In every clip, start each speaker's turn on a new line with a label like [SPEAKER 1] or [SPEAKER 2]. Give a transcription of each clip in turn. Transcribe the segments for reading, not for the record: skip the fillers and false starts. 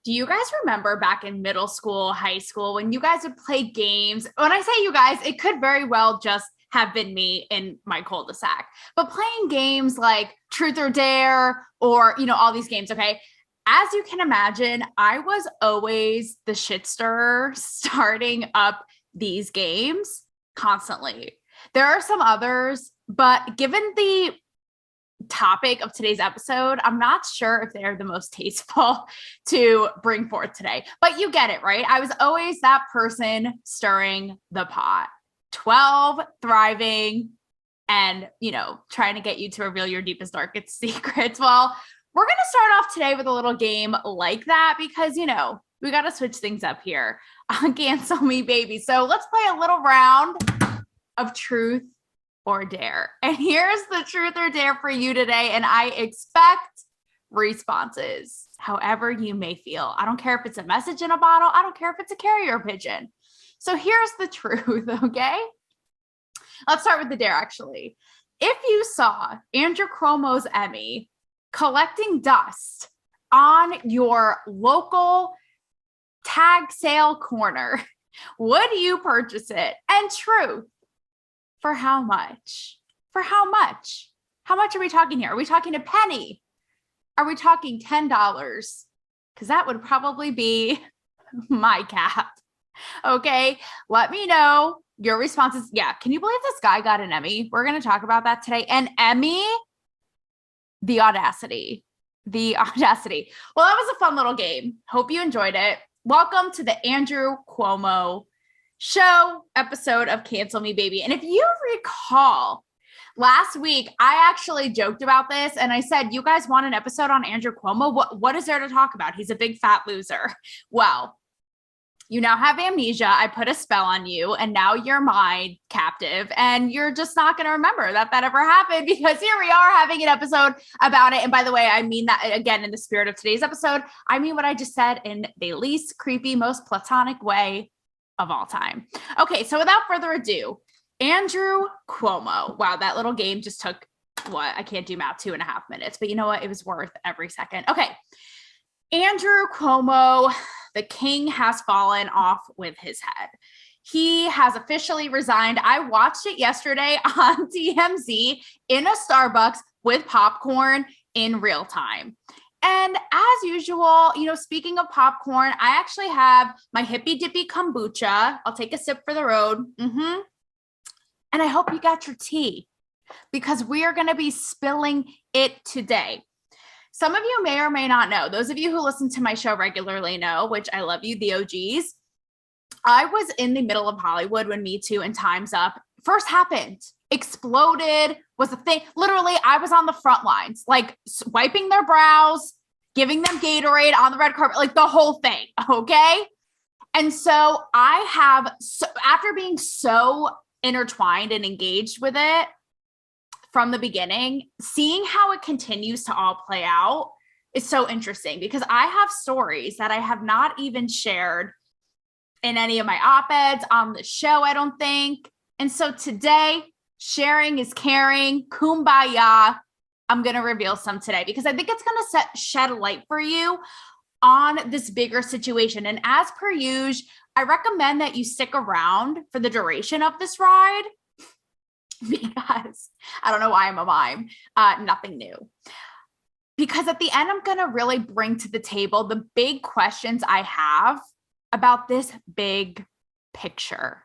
[SPEAKER 1] Do you guys remember back in middle school, high school, when you guys would play games? When I say you guys, it could very well just have been me in my cul-de-sac, but playing games like Truth or Dare or, all these games. Okay. As you can imagine, I was always the shit stirrer starting up these games constantly. There are some others, but given the topic of today's episode, I'm not sure if they're the most tasteful to bring forth today, but you get it, right? I was always that person stirring the pot. 12, thriving, and, trying to get you to reveal your deepest, darkest secrets. Well, we're going to start off today with a little game like that because, we got to switch things up here on Cancel Me Baby. So let's play a little round of truth or dare. And here's the truth or dare for you today. And I expect responses, however you may feel. I don't care if it's a message in a bottle. I don't care if it's a carrier pigeon. So here's the truth, okay? Let's start with the dare, actually. If you saw Andrew Cuomo's Emmy collecting dust on your local tag sale corner, would you purchase it? And truth, for how much? For how much? How much are we talking here? Are we talking a penny? Are we talking $10? Because that would probably be my cap. Okay, let me know your responses. Yeah, can you believe this guy got an Emmy? We're going to talk about that today. An Emmy? The audacity. The audacity. Well, that was a fun little game. Hope you enjoyed it. Welcome to the Andrew Cuomo show episode of Cancel Me Baby. And if you recall, last week, I actually joked about this and I said, you guys want an episode on Andrew Cuomo? What is there to talk about? He's a big fat loser. Well, you now have amnesia. I put a spell on you and now you're my captive and you're just not going to remember that ever happened because here we are having an episode about it. And by the way, I mean that again, in the spirit of today's episode, I mean what I just said in the least creepy, most platonic way of all time. Okay. So without further ado, Andrew Cuomo. Wow. That little game just took I can't do math, 2.5 minutes, but you know what? It was worth every second. Okay. Andrew Cuomo, the king has fallen off with his head. He has officially resigned. I watched it yesterday on TMZ in a Starbucks with popcorn in real time. And as usual, speaking of popcorn, I actually have my hippy dippy kombucha. I'll take a sip for the road. And I hope you got your tea because we are going to be spilling it today. Some of you may or may not know. Those of you who listen to my show regularly know, which I love you, the OGs. I was in the middle of Hollywood when Me Too and Time's Up first happened. Exploded, was a thing. Literally, I was on the front lines, like wiping their brows, giving them Gatorade on the red carpet, like the whole thing, okay? And so after being so intertwined and engaged with it, from the beginning, seeing how it continues to all play out is so interesting because I have stories that I have not even shared in any of my op-eds on the show, I don't think. And so today, sharing is caring, kumbaya. I'm going to reveal some today because I think it's going to shed light for you on this bigger situation. And as per usual, I recommend that you stick around for the duration of this ride. Because I don't know why I'm a mime. Nothing new. Because at the end, I'm going to really bring to the table the big questions I have about this big picture.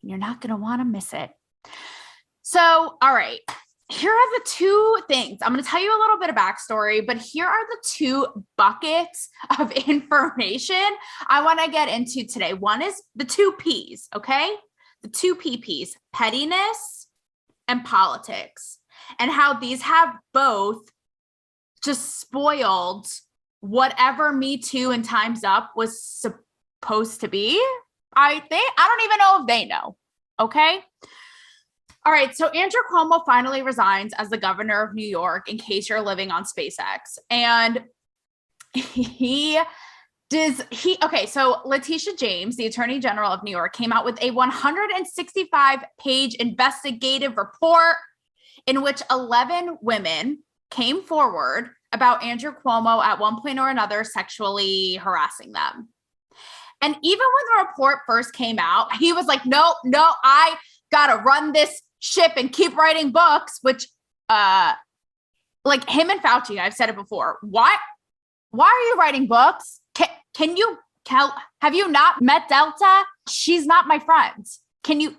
[SPEAKER 1] You're not going to want to miss it. So, all right. Here are the two things. I'm going to tell you a little bit of backstory, but here are the two buckets of information I want to get into today. One is the two P's, okay? The two PPs, pettiness and politics, and how these have both just spoiled whatever Me Too and Time's Up was supposed to be. I don't even know if they know. Okay. All right. So Andrew Cuomo finally resigns as the governor of New York, in case you're living on SpaceX. And so Letitia James, the Attorney General of New York, came out with a 165-page investigative report in which 11 women came forward about Andrew Cuomo at one point or another sexually harassing them. And even when the report first came out, he was like, no, I got to run this ship and keep writing books, which, like him and Fauci, I've said it before. Why are you writing books? Have you not met Delta? She's not my friend. Can you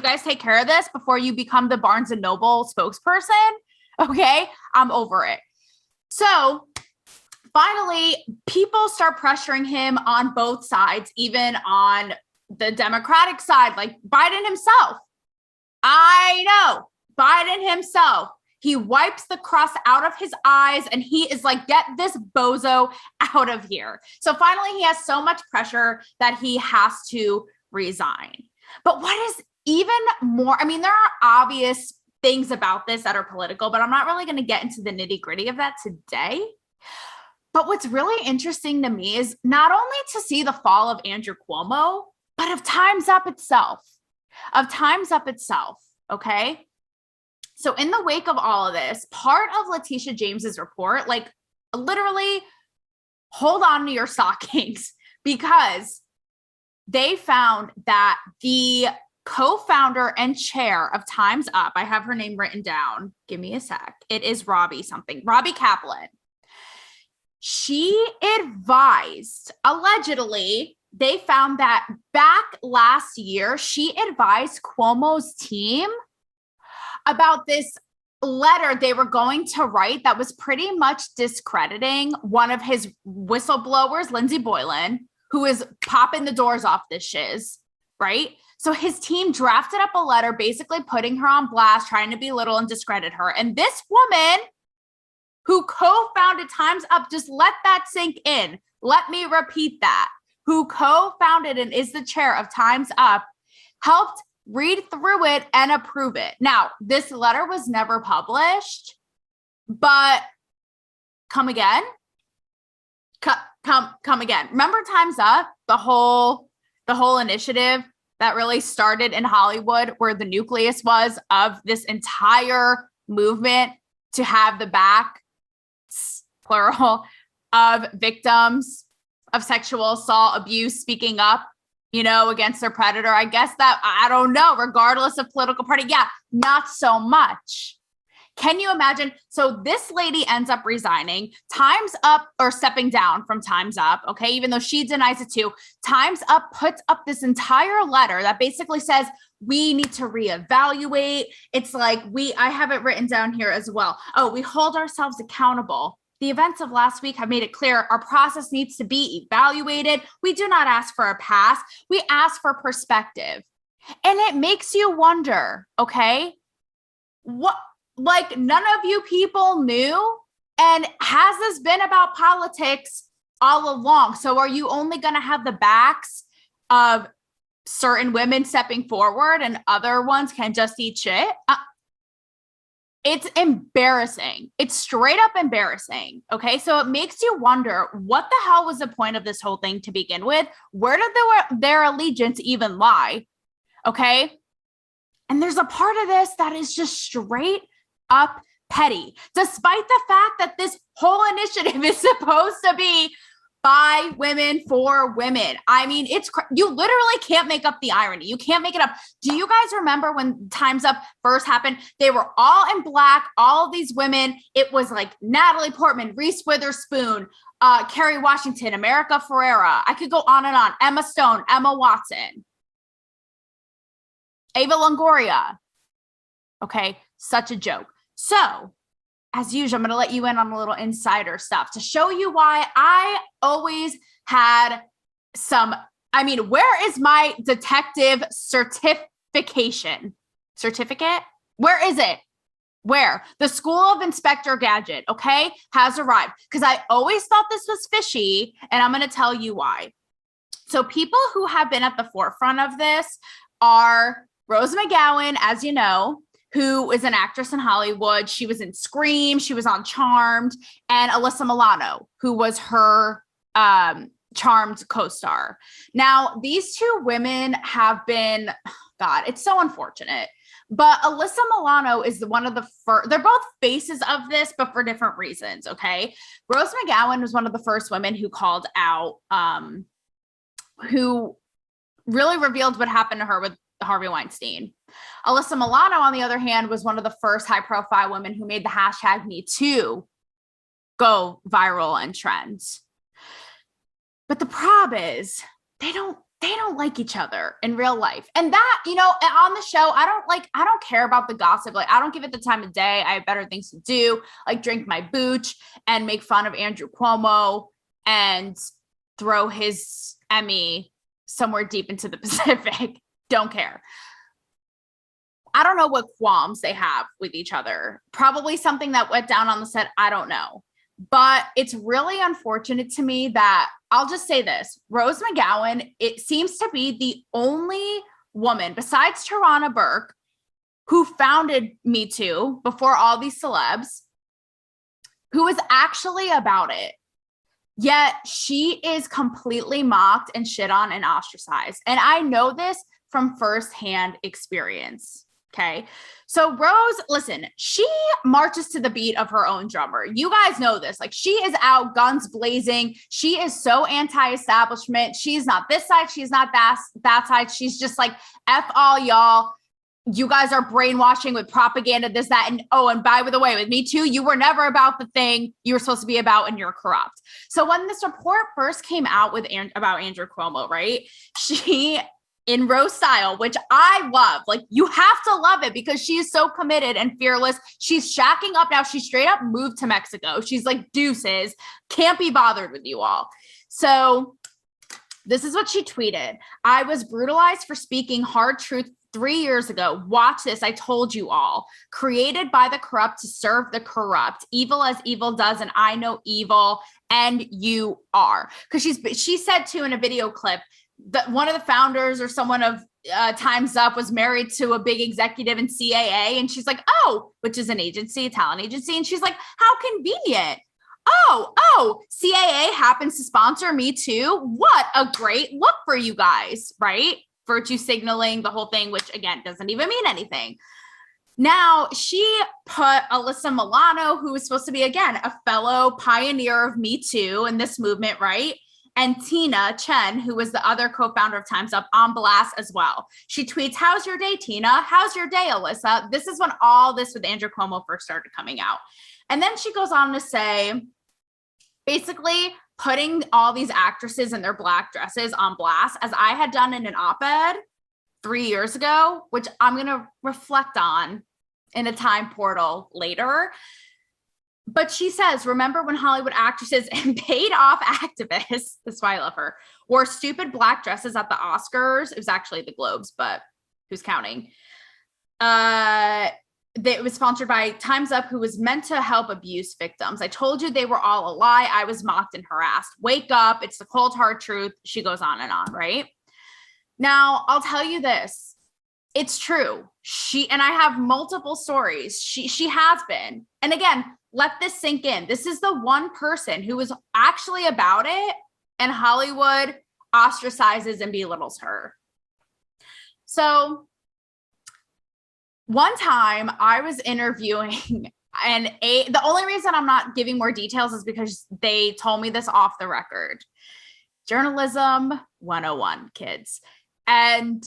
[SPEAKER 1] guys take care of this before you become the Barnes and Noble spokesperson? Okay, I'm over it. So finally, people start pressuring him on both sides, even on the Democratic side, like Biden himself. I know, Biden himself. He wipes the crust out of his eyes and he is like, get this bozo out of here. So finally, he has so much pressure that he has to resign. But what is even more, I mean, there are obvious things about this that are political, but I'm not really going to get into the nitty gritty of that today. But what's really interesting to me is not only to see the fall of Andrew Cuomo, but of Time's Up itself. Okay? So in the wake of all of this, part of Letitia James's report, like literally hold on to your stockings, because they found that the co-founder and chair of Time's Up, I have her name written down. Give me a sec. It is Robbie Kaplan. She advised, allegedly, they found that back last year, she advised Cuomo's team about this letter they were going to write that was pretty much discrediting one of his whistleblowers, Lindsey Boylan, who is popping the doors off this shiz, right? So his team drafted up a letter basically putting her on blast, trying to belittle and discredit her. And this woman who co-founded Time's Up, just let that sink in. Let me repeat that. Who co-founded and is the chair of Time's Up, helped read through it and approve it. Now, this letter was never published, but come again. Come again. Remember Time's Up, the whole initiative that really started in Hollywood, where the nucleus was of this entire movement to have the back, plural, of victims of sexual assault, abuse, speaking up, against their predator. I guess that, I don't know, regardless of political party. Yeah, not so much. Can you imagine? So this lady ends up resigning. Time's Up, or stepping down from Time's Up, okay, even though she denies it too. Time's Up puts up this entire letter that basically says, we need to reevaluate. It's like, I have it written down here as well. Oh, we hold ourselves accountable. The events of last week have made it clear our process needs to be evaluated. We do not ask for a pass. We ask for perspective. And it makes you wonder, okay, what, like, none of you people knew? And has this been about politics all along? So are you only going to have the backs of certain women stepping forward and other ones can just eat shit? It's embarrassing. It's straight up embarrassing. Okay. So it makes you wonder, what the hell was the point of this whole thing to begin with? Where did their allegiance even lie? Okay. And there's a part of this that is just straight up petty, despite the fact that this whole initiative is supposed to be by women for women. I mean, you literally can't make up the irony. You can't make it up. Do you guys remember when Time's Up first happened? They were all in black, all of these women. It was like Natalie Portman, Reese Witherspoon, Kerry Washington, America Ferrera. I could go on and on. Emma Stone, Emma Watson, Ava Longoria. Okay, such a joke. So, as usual, I'm going to let you in on a little insider stuff to show you why I always had where is my detective certification? Certificate? Where is it? Where? The School of Inspector Gadget, okay, has arrived. Because I always thought this was fishy, and I'm going to tell you why. So people who have been at the forefront of this are Rose McGowan, as you know, who is an actress in Hollywood. She was in Scream. She was on Charmed. And Alyssa Milano, who was her Charmed co-star. Now, these two women have been, God, it's so unfortunate. But Alyssa Milano is one of the first, they're both faces of this, but for different reasons, okay? Rose McGowan was one of the first women who called out, who really revealed what happened to her with Harvey Weinstein. Alyssa Milano, on the other hand, was one of the first high-profile women who made the hashtag #MeToo go viral and trend. But the problem is they don't like each other in real life. And that, you know, on the show, I don't care about the gossip. Like, I don't give it the time of day. I have better things to do, like drink my booch and make fun of Andrew Cuomo and throw his Emmy somewhere deep into the Pacific. Don't care. I don't know what qualms they have with each other. Probably something that went down on the set. I don't know. But it's really unfortunate to me that, I'll just say this, Rose McGowan, it seems to be the only woman besides Tarana Burke who founded Me Too before all these celebs, who is actually about it. Yet she is completely mocked and shit on and ostracized. And I know this from firsthand experience. Okay. So Rose, listen, she marches to the beat of her own drummer. You guys know this. Like, she is out guns blazing. She is so anti-establishment. She's not this side. She's not that side. She's just like, F all y'all. You guys are brainwashing with propaganda, this, that. And oh, and by the way, with Me Too, you were never about the thing you were supposed to be about, and you're corrupt. So when this report first came out about Andrew Cuomo, right? She, in Rose style, which I love. Like, you have to love it because she is so committed and fearless. She's shacking up now. She straight up moved to Mexico. She's like, deuces, can't be bothered with you all. So this is what she tweeted. I was brutalized for speaking hard truth 3 years ago. Watch this. I told you all. Created by the corrupt to serve the corrupt. Evil as evil does, and I know evil, and you are. Because she said too in a video clip, that one of the founders or someone of Time's Up was married to a big executive in CAA. And she's like, oh, which is an agency, a talent agency. And she's like, how convenient. Oh, CAA happens to sponsor Me Too. What a great look for you guys, right? Virtue signaling, the whole thing, which again, doesn't even mean anything. Now, she put Alyssa Milano, who was supposed to be, again, a fellow pioneer of Me Too in this movement, right? And Tina Chen, who was the other co-founder of Time's Up, on blast as well. She tweets, how's your day, Tina? How's your day, Alyssa? This is when all this with Andrew Cuomo first started coming out. And then she goes on to say, basically putting all these actresses in their black dresses on blast, as I had done in an op-ed 3 years ago, which I'm going to reflect on in a time portal later. But she says, remember when Hollywood actresses and paid off activists, that's why I love her, wore stupid black dresses at the Oscars? It was actually the Globes, but who's counting? It was sponsored by Time's Up, who was meant to help abuse victims. I told you they were all a lie. I was mocked and harassed. Wake up. It's the cold, hard truth. She goes on and on, right? Now, I'll tell you this. It's true. And I have multiple stories. She has been. And again, let this sink in. This is the one person who was actually about it, and Hollywood ostracizes and belittles her. So one time I was interviewing, and the only reason I'm not giving more details is because they told me this off the record. Journalism 101, kids. And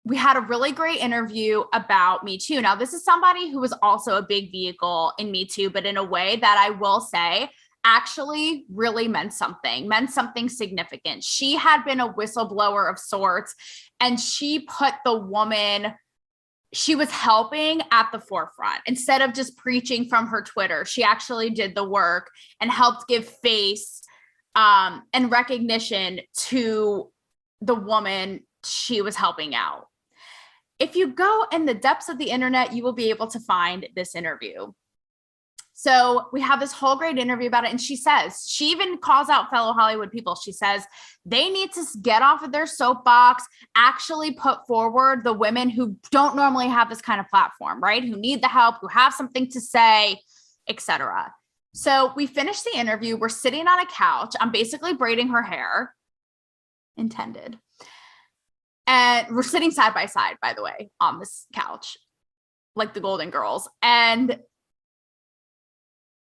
[SPEAKER 1] we had a really great interview about Me Too. Now, this is somebody who was also a big vehicle in Me Too, but in a way that I will say actually really meant something significant. She had been a whistleblower of sorts, and she put the woman she was helping at the forefront. Instead of just preaching from her Twitter, she actually did the work and helped give face and recognition to the woman she was helping out. If you go in the depths of the internet, you will be able to find this interview. So we have this whole great interview about it. And she says, she even calls out fellow Hollywood people. She says, they need to get off of their soapbox, actually put forward the women who don't normally have this kind of platform, right? Who need the help, who have something to say, etc. So we finished the interview. We're sitting on a couch. I'm basically braiding her hair. intended. And we're sitting side by side, by the way, on this couch, like the Golden Girls. And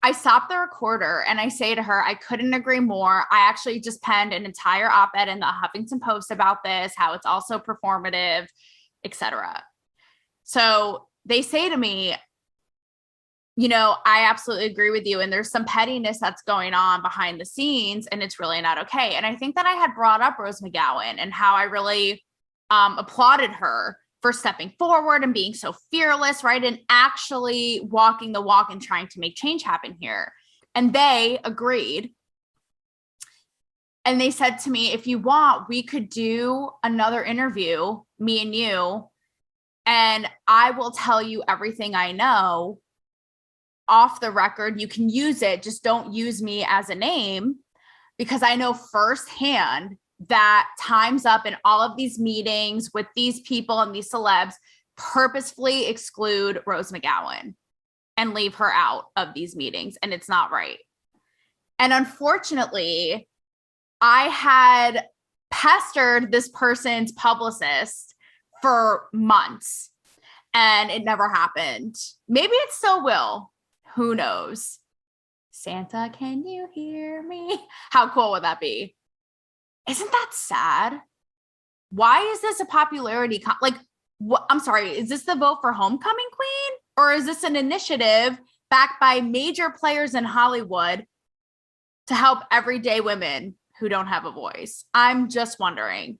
[SPEAKER 1] I stop the recorder and I say to her, I couldn't agree more. I actually just penned an entire op-ed in the Huffington Post about this, how it's also performative, etc. So they say to me, you know, I absolutely agree with you. And there's some pettiness that's going on behind the scenes, and it's really not okay. And I think that I had brought up Rose McGowan and how I really applauded her for stepping forward and being so fearless, right? And actually walking the walk and trying to make change happen here. And they agreed. And they said to me, if you want, we could do another interview, me and you, and I will tell you everything I know off the record. You can use it, just don't use me as a name, because I know firsthand that time's up in all of these meetings with these people and these celebs purposefully exclude Rose McGowan and leave her out of these meetings. And it's not right. And unfortunately, I had pestered this person's publicist for months and it never happened. Maybe it still will. Who knows? Santa, can you hear me? How cool would that be? Isn't that sad? Why is this a popularity? I'm sorry, is this the vote for homecoming queen? Or is this an initiative backed by major players in Hollywood to help everyday women who don't have a voice? I'm just wondering.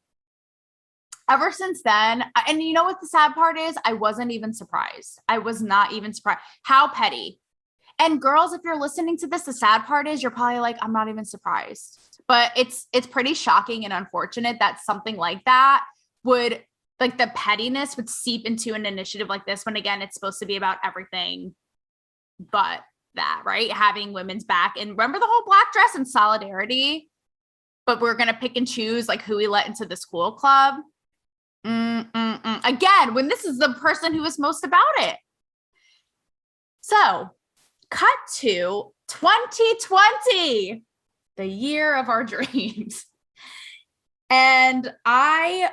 [SPEAKER 1] Ever since then, and you know what the sad part is? I wasn't even surprised. I was not even surprised. How petty. And girls, if you're listening to this, the sad part is you're probably like, I'm not even surprised. But it's pretty shocking and unfortunate that something like that would, like, the pettiness would seep into an initiative like this, when again, it's supposed to be about everything but that, right? Having women's back. And remember the whole black dress and solidarity, but we're going to pick and choose like who we let into the school club. Again, when this is the person who was most about it. So cut to 2020. The year of our dreams. And I've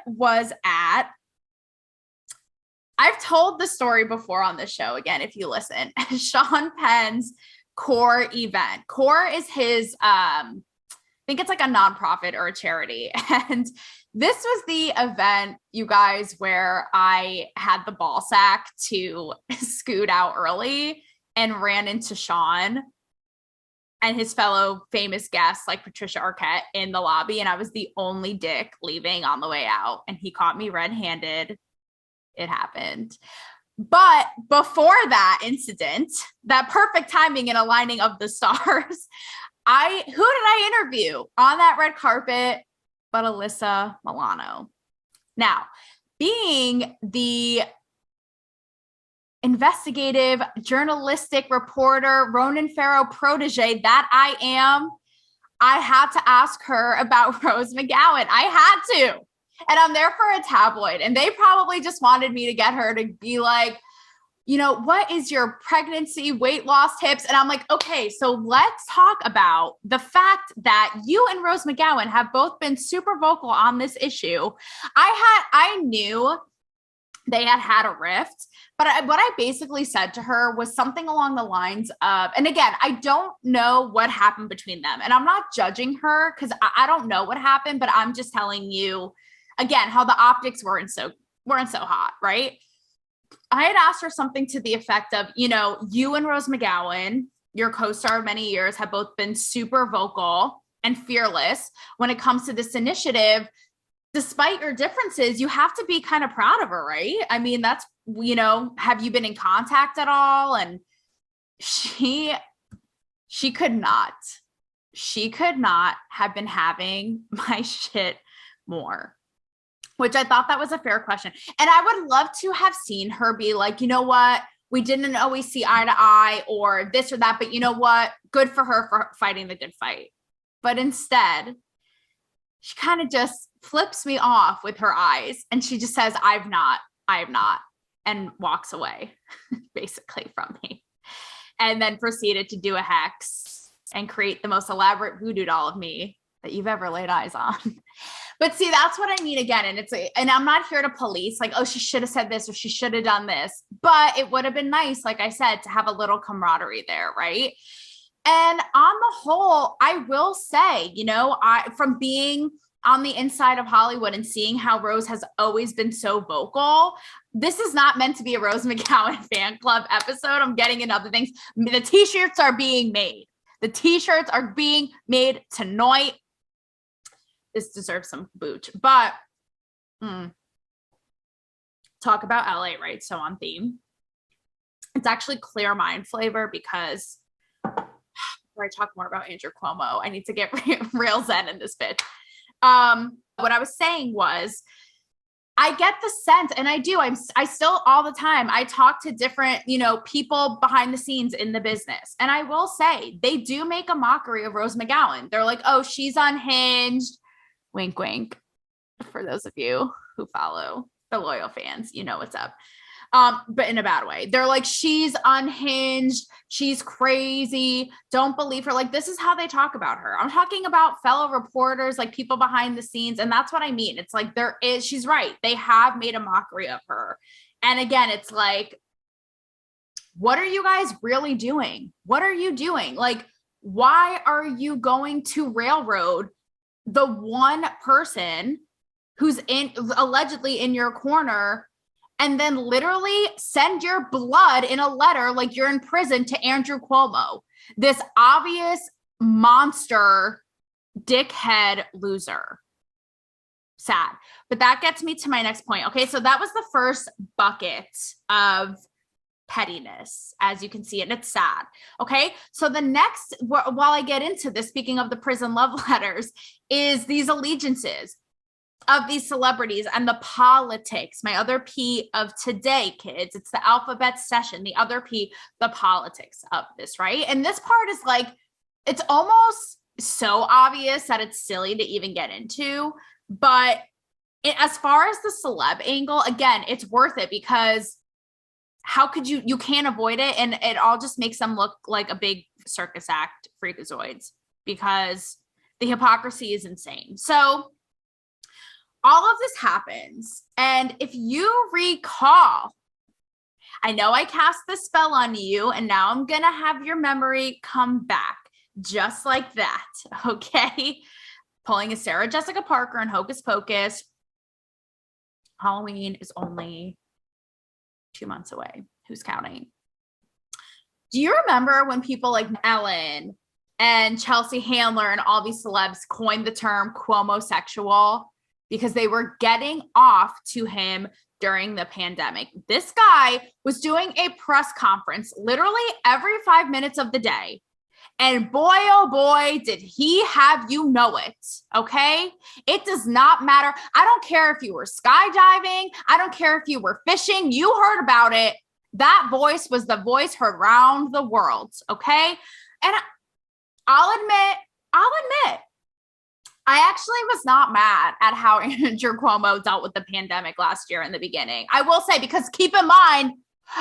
[SPEAKER 1] told the story before on the show, again, if you listen, Sean Penn's CORE event. CORE is his, I think it's like a nonprofit or a charity. And this was the event, you guys, where I had the ball sack to scoot out early and ran into Sean and his fellow famous guests like Patricia Arquette in the lobby. And I was the only dick leaving on the way out. And he caught me red-handed. It happened. But before that incident, that perfect timing and aligning of the stars, who did I interview on that red carpet but Alyssa Milano? Now, being the investigative, journalistic reporter, Ronan Farrow protege that I am, I had to ask her about Rose McGowan. I had to. And I'm there for a tabloid. And they probably just wanted me to get her to be like, you know, what is your pregnancy weight loss tips? And I'm like, okay, so let's talk about the fact that you and Rose McGowan have both been super vocal on this issue. I knew they had a rift. But what I basically said to her was something along the lines of, and again, I don't know what happened between them. And I'm not judging her because I don't know what happened, but I'm just telling you, again, how the optics weren't so hot, right? I had asked her something to the effect of, you know, you and Rose McGowan, your co-star of many years, have both been super vocal and fearless when it comes to this initiative. Despite your differences, you have to be kind of proud of her, right? I mean, that's, you know, have you been in contact at all? And she could not have been having my shit more, which I thought that was a fair question. And I would love to have seen her be like, you know what? We didn't always see eye to eye or this or that, but you know what? Good for her for fighting the good fight. But instead, she kind of just flips me off with her eyes. And she just says, I have not, and walks away basically from me. And then proceeded to do a hex and create the most elaborate voodoo doll of me that you've ever laid eyes on. But see, that's what I mean again. And and I'm not here to police like, oh, she should have said this or she should have done this. But it would have been nice, like I said, to have a little camaraderie there, right? And on the whole, I will say, from being on the inside of Hollywood and seeing how Rose has always been so vocal, this is not meant to be a Rose McGowan fan club episode. I'm getting into other things. The t-shirts are being made. The t-shirts are being made tonight. This deserves some boot, but talk about LA, right? So on theme. It's actually clear mind flavor because before I talk more about Andrew Cuomo, I need to get real zen in this bitch. What I was saying was, I get the sense, and I still all the time, I talk to different, people behind the scenes in the business. And I will say they do make a mockery of Rose McGowan. They're like, oh, she's unhinged. Wink, wink. For those of you who follow the loyal fans, you know what's up. But in a bad way. They're like, she's unhinged. She's crazy. Don't believe her. Like, this is how they talk about her. I'm talking about fellow reporters, like people behind the scenes. And that's what I mean. It's like, she's right. They have made a mockery of her. And again, it's like, what are you guys really doing? What are you doing? Like, why are you going to railroad the one person who's allegedly in your corner and then literally send your blood in a letter like you're in prison to Andrew Cuomo, this obvious monster, dickhead loser? Sad. But that gets me to my next point. Okay, so that was the first bucket of pettiness, as you can see, and it's sad. Okay, so the next, while I get into this, speaking of the prison love letters, is these allegiances of these celebrities and the politics. My other P of today, kids, it's the alphabet session. The other P, the politics of this, right? And this part is like, it's almost so obvious that it's silly to even get into. But as far as the celeb angle, again, it's worth it because how could you can't avoid it. And it all just makes them look like a big circus act, freakazoids, because the hypocrisy is insane. So all of this happens. And if you recall, I know I cast the spell on you and now I'm going to have your memory come back just like that. Okay. Pulling a Sarah Jessica Parker and Hocus Pocus. Halloween is only 2 months away. Who's counting? Do you remember when people like Ellen and Chelsea Handler and all these celebs coined the term Cuomo-sexual because they were getting off to him during the pandemic? This guy was doing a press conference literally every 5 minutes of the day. And boy, oh boy, did he have you know it, okay? It does not matter. I don't care if you were skydiving. I don't care if you were fishing. You heard about it. That voice was the voice heard around the world, okay? And I'll admit, I actually was not mad at how Andrew Cuomo dealt with the pandemic last year in the beginning. I will say, because keep in mind,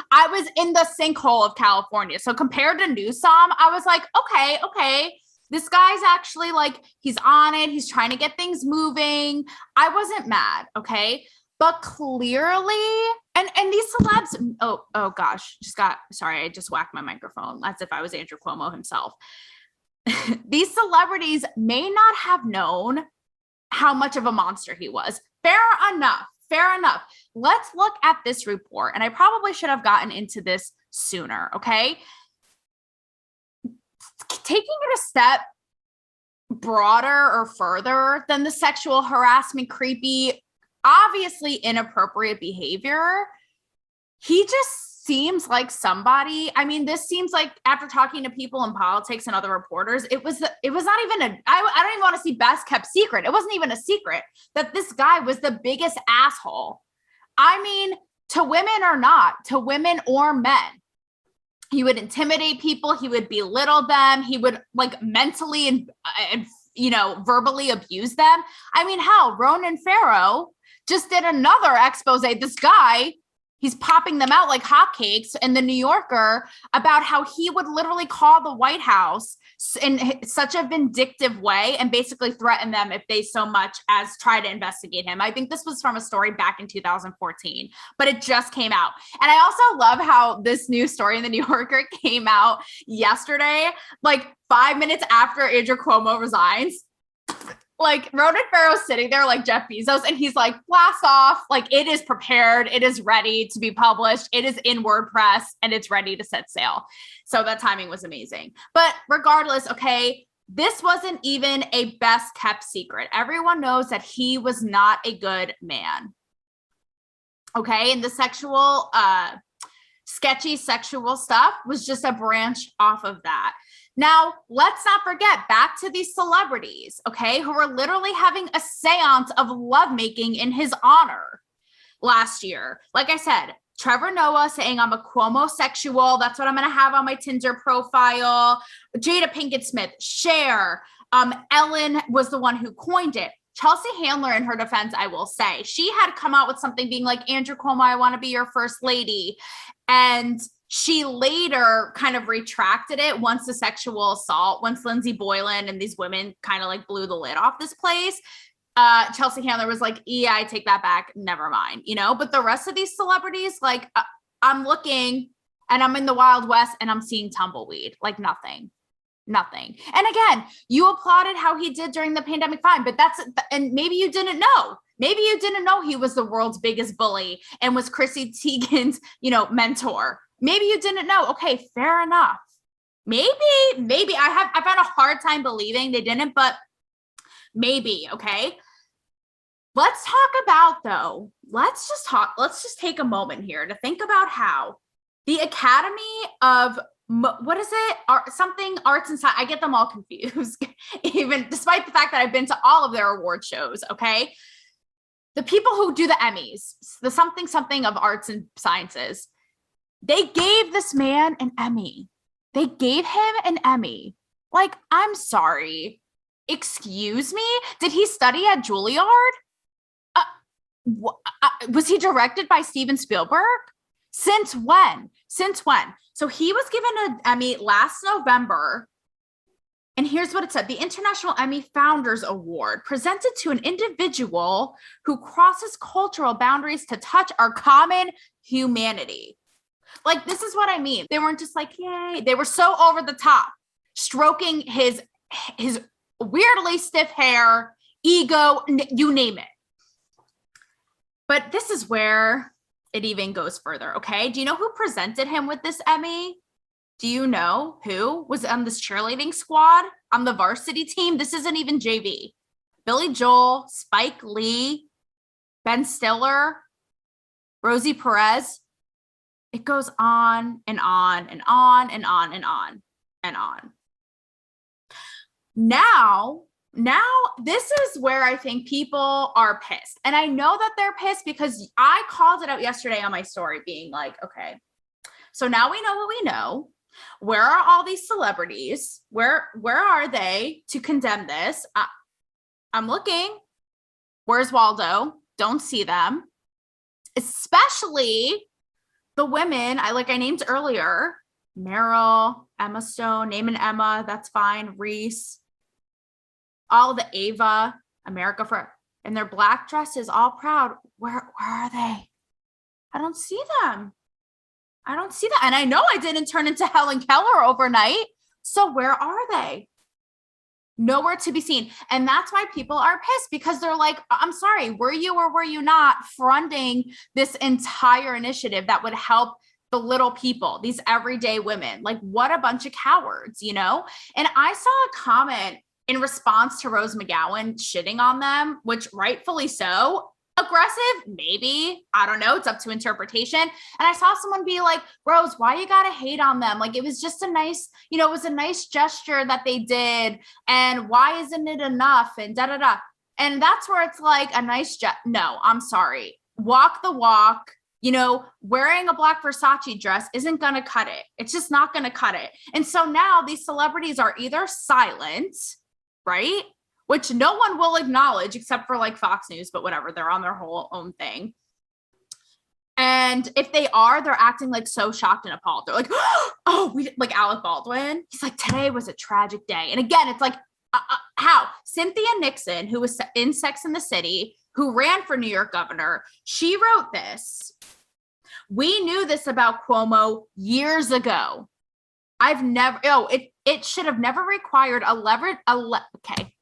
[SPEAKER 1] I was in the sinkhole of California. So compared to Newsom, I was like, okay, this guy's actually like, he's on it. He's trying to get things moving. I wasn't mad, okay? But clearly, and these celebs, oh gosh, sorry, I just whacked my microphone as if I was Andrew Cuomo himself. These celebrities may not have known how much of a monster he was. Fair enough. Let's look at this report. And I probably should have gotten into this sooner, okay? Taking it a step broader or further than the sexual harassment, creepy, obviously inappropriate behavior, he just seems like somebody. I mean, this seems like, after talking to people in politics and other reporters, it was not even I don't even want to see best kept secret. It wasn't even a secret that this guy was the biggest asshole. I mean, to women or not, to women or men. He would intimidate people. He would belittle them. He would like mentally and verbally abuse them. I mean, hell, Ronan Farrow just did another expose. This guy He's popping them out like hotcakes in the New Yorker about how he would literally call the White House in such a vindictive way and basically threaten them if they so much as try to investigate him. I think this was from a story back in 2014, but it just came out. And I also love how this new story in the New Yorker came out yesterday, like 5 minutes after Andrew Cuomo resigns. Like Ronan Farrow's sitting there like Jeff Bezos, and he's like, blast off. Like it is prepared. It is ready to be published. It is in WordPress and it's ready to set sail. So that timing was amazing. But regardless, okay, this wasn't even a best kept secret. Everyone knows that he was not a good man. Okay. And the sketchy sexual stuff was just a branch off of that. Now, let's not forget back to these celebrities, okay, who were literally having a seance of lovemaking in his honor last year. Like I said, Trevor Noah saying I'm a Cuomo sexual. That's what I'm going to have on my Tinder profile. Jada Pinkett Smith, Cher. Ellen was the one who coined it. Chelsea Handler, in her defense, I will say, she had come out with something being like, Andrew Cuomo, I want to be your first lady. And she later kind of retracted it once the sexual assault, once Lindsay Boylan and these women kind of like blew the lid off this place. Chelsea Handler was like, yeah, I take that back. Never mind, you know, but the rest of these celebrities, like I'm looking and I'm in the Wild West and I'm seeing tumbleweed, like nothing. And again, you applauded how he did during the pandemic. Fine, but and maybe you didn't know. Maybe you didn't know he was the world's biggest bully and was Chrissy Teigen's, mentor. Maybe you didn't know. Okay, fair enough. Maybe I found a hard time believing they didn't, but maybe, okay? Let's just take a moment here to think about how the Academy of arts and science, I get them all confused, even despite the fact that I've been to all of their award shows, okay? The people who do the Emmys, the something of arts and sciences, they gave this man an Emmy. They gave him an Emmy. Like, I'm sorry. Excuse me? Did he study at Juilliard? Was he directed by Steven Spielberg? Since when? So he was given an Emmy last November. And here's what it said. The International Emmy Founders Award, presented to an individual who crosses cultural boundaries to touch our common humanity. Like, this is what I mean. They weren't just like, yay. They were so over the top, stroking his weirdly stiff hair, ego, you name it. But this is where it even goes further, okay? Do you know who presented him with this Emmy? Do you know who was on this cheerleading squad on the varsity team? This isn't even JV. Billy Joel, Spike Lee, Ben Stiller, Rosie Perez. It goes on and on and on and on and on and on. Now, this is where I think people are pissed. And I know that they're pissed because I called it out yesterday on my story being like, okay, so now we know what we know. Where are all these celebrities? Where are they to condemn this? I'm looking. Where's Waldo? Don't see them. Especially the women I named earlier. Meryl, Emma Stone, name an Emma, that's fine. Reese, all the Ava, America for, and their black dresses, all proud. Where are they? I don't see them. And I know I didn't turn into Helen Keller overnight. So where are they? Nowhere to be seen. And that's why people are pissed, because they're like, I'm sorry, were you or were you not fronting this entire initiative that would help the little people, these everyday women? Like, what a bunch of cowards, And I saw a comment in response to Rose McGowan shitting on them, which rightfully so. Aggressive, maybe, I don't know, it's up to interpretation. And I saw someone be like, Rose, why you gotta hate on them? Like, it was just a nice, it was a nice gesture that they did, and why isn't it enough, and da-da-da. And that's where it's like a nice no, I'm sorry, walk the walk. Wearing a black Versace dress isn't gonna cut it. It's just not gonna cut it. And so now these celebrities are either silent, right? Which no one will acknowledge except for like Fox News, but whatever, they're on their whole own thing. And if they are, they're acting like so shocked and appalled. They're like, oh, we like Alec Baldwin. He's like, today was a tragic day. And again, it's like, how? Cynthia Nixon, who was in Sex and the City, who ran for New York governor, she wrote this. We knew this about Cuomo years ago. It should have never required 11, okay.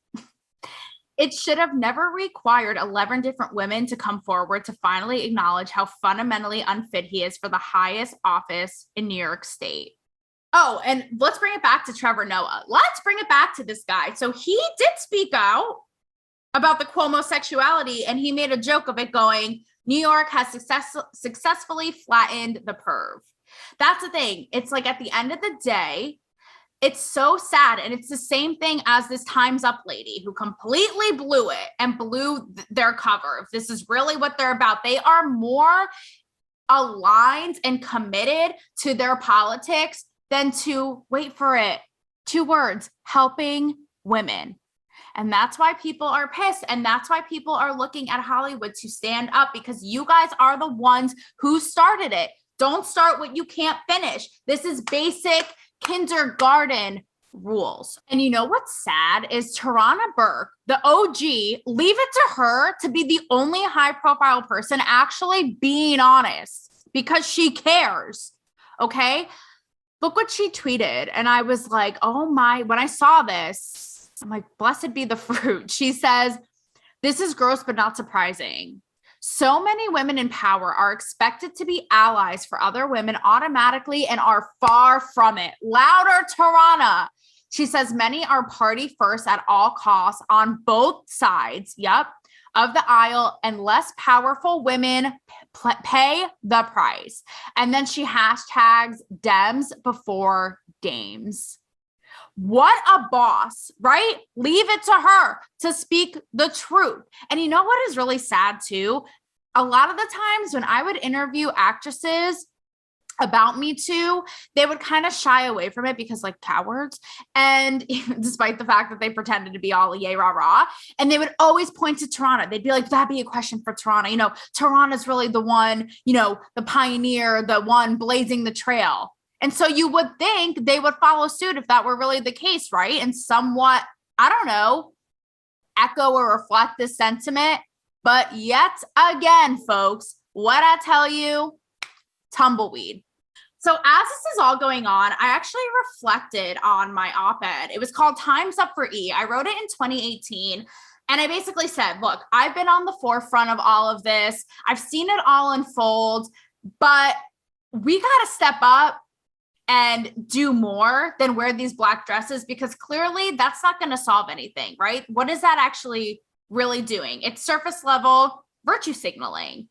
[SPEAKER 1] It should have never required 11 different women to come forward to finally acknowledge how fundamentally unfit he is for the highest office in New York State. Oh, and let's bring it back to Trevor Noah. Let's bring it back to this guy. So he did speak out about the Cuomo sexuality, and he made a joke of it going, New York has successfully flattened the perv. That's the thing. It's like at the end of the day, it's so sad. And it's the same thing as this Time's Up lady who completely blew it and blew their cover. If this is really what they're about, they are more aligned and committed to their politics than to, wait for it, 2 words, helping women. And that's why people are pissed. And that's why people are looking at Hollywood to stand up, because you guys are the ones who started it. Don't start what you can't finish. This is basic kindergarten rules. And you know what's sad is Tarana Burke, the OG, leave it to her to be the only high profile person actually being honest because she cares. Okay. Look what she tweeted. And I was like, oh my, when I saw this, I'm like, blessed be the fruit. She says, this is gross, but not surprising. So many women in power are expected to be allies for other women automatically and are far from it. Louder, Tarana. She says many are party first at all costs on both sides. Yep. Of the aisle, and less powerful women pay the price. And then she hashtags Dems before dames. What a boss, right? Leave it to her to speak the truth. And you know what is really sad too? A lot of the times when I would interview actresses about Me Too, they would kind of shy away from it because like cowards. And despite the fact that they pretended to be all yay, rah, rah, and they would always point to Tarana. They'd be like, that'd be a question for Tarana. You know, Tarana's really the one, you know, the pioneer, the one blazing the trail. And so you would think they would follow suit if that were really the case, right? And somewhat, I don't know, echo or reflect this sentiment. But yet again, folks, what I tell you, tumbleweed. So as this is all going on, I actually reflected on my op-ed. It was called Time's Up for E. I wrote it in 2018. And I basically said, look, I've been on the forefront of all of this. I've seen it all unfold, but we got to step up and do more than wear these black dresses, because clearly that's not going to solve anything, right? What is that actually really doing? It's surface level virtue signaling.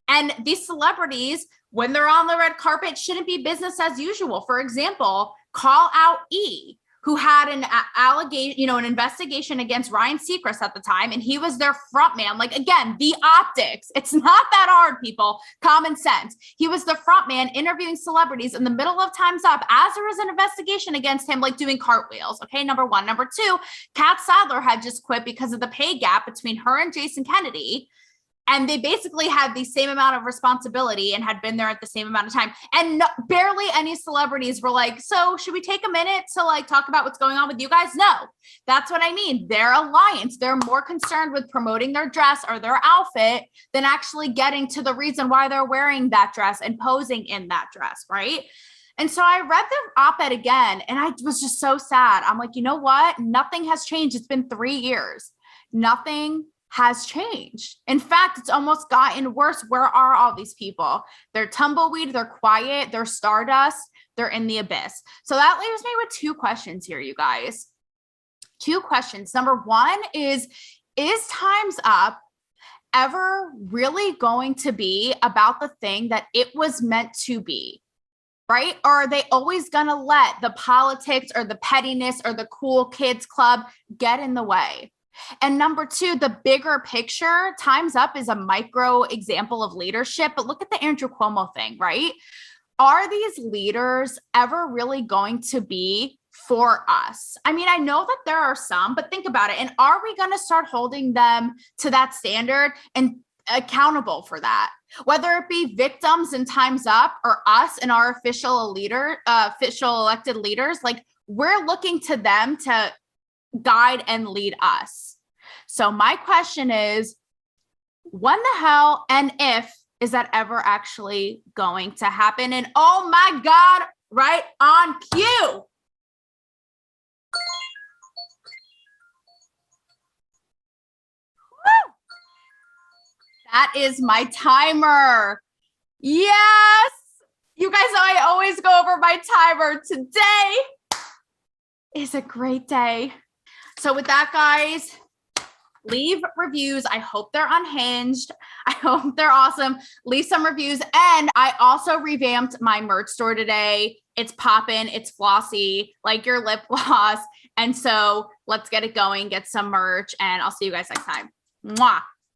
[SPEAKER 1] And these celebrities, when they're on the red carpet, shouldn't be business as usual. For example, call out E, who had an allegation, an investigation against Ryan Seacrest at the time, and he was their front man. Like, again, the optics. It's not that hard, people. Common sense. He was the front man interviewing celebrities in the middle of Time's Up as there was an investigation against him, like doing cartwheels. Okay, number one. Number two, Kat Sadler had just quit because of the pay gap between her and Jason Kennedy. And they basically had the same amount of responsibility and had been there at the same amount of time. And barely any celebrities were like, so should we take a minute to like talk about what's going on with you guys? No, that's what I mean. Their alliance, they're more concerned with promoting their dress or their outfit than actually getting to the reason why they're wearing that dress and posing in that dress, right? And so I read the op-ed again, and I was just so sad. I'm like, you know what? Nothing has changed. It's been 3 years. Nothing has changed. In fact, it's almost gotten worse. Where are all these people? They're tumbleweed, they're quiet, they're stardust, they're in the abyss. So that leaves me with 2 questions here, you guys. 2 questions. Number one is Time's Up ever really going to be about the thing that it was meant to be? Right? Or are they always going to let the politics or the pettiness or the cool kids club get in the way? And number 2, the bigger picture, Time's Up is a micro example of leadership, but look at the Andrew Cuomo thing, right? Are these leaders ever really going to be for us? I mean, I know that there are some, but think about it. And are we going to start holding them to that standard and accountable for that? Whether it be victims in Time's Up or us and our official elected leaders, like we're looking to them to guide and lead us. So my question is, when the hell and if is that ever actually going to happen? And oh my God, right on cue. Woo! That is my timer. Yes. You guys know I always go over my timer. Today is a great day. So with that, guys, leave reviews. I hope they're unhinged. I hope they're awesome. Leave some reviews. And I also revamped my merch store today. It's poppin', it's flossy, like your lip gloss. And so let's get it going, get some merch, and I'll see you guys next time. Mwah.